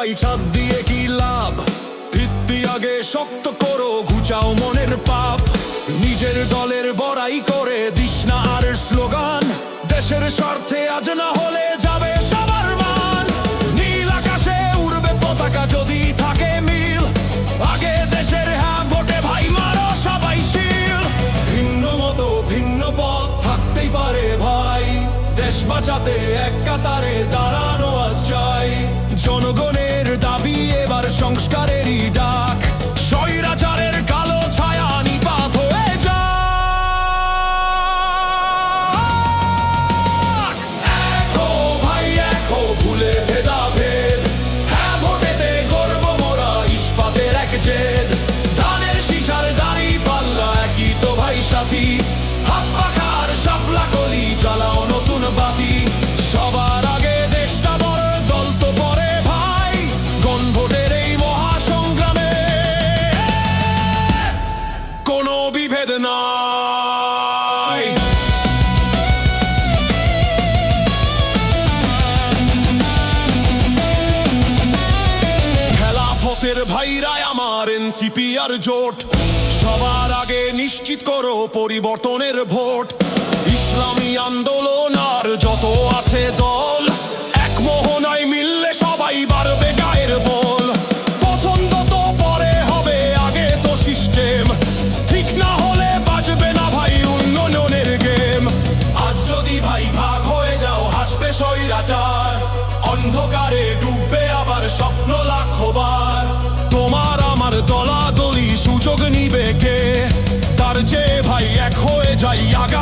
ভাই ছাদ দিয়ে কি লাভ, ভিত্তি আগে শক্ত করো, ঘুচাও মনের পাপ। নিজের দলের বড়াই করে দিস না আর স্লোগান, দেশের স্বার্থে আজ না হলে যাবে সবার মান। নীল আকাশে উড়বে পতাকা যদি থাকে মিল, আগে দেশের হ্যাঁ ভোটে ভাই মারো সবাই শিল। ভিন্ন মতো ভিন্ন পথ থাকতেই পারে ভাই, দেশ বাঁচাতে এক কাতারে দাঁড়ানো আজ চাই। জনগণের দাবি এবার সংস্কারেরই ডাক, স্বৈরাচারের কালো ছায়া নিপাত হয়ে যাক। একো ভাই একো, ভুলে ভেদাভেদ, হ্যাঁ ভোটেতে গর্ব মোরা, ইস্পাতের এক জেদ। ধানের শিশার দাড়ি পাল্লা একই তো ভাই সাথী, হাত পাখার শাপলা কলি জ্বালাও নতুন বাতি। সবার আগে দেশটা বড়, দল তো পরে ভাই, গণভোটের এই মহাসংগ্রামে কোনো বিভেদ নাই। খেলাফতের ভাইরাই আমার এনসিপি আর জোট, সবার আগে নিশ্চিত করো পরিবর্তনের ভোট। ইসলামী আন্দোলন আর যত আছে দল, এক মোহনায় মিললে সবাই বাড়বে গায়ের বল। পছন্দ তো পরে হবে, আগে তো সিস্টেম ঠিক না হলে বাজবে না ভাই উন্নয়নের গেম। আজ যদি ভাই ভাগ হয়ে যাও হাসবে স্বৈরাচার, অন্ধকারে ডুববে আবার স্বপ্ন লাখবার। তোমার আমার দলাদলি সুযোগ নিবে কে, তার চেয়ে ভাই এক হয়ে যাই আগা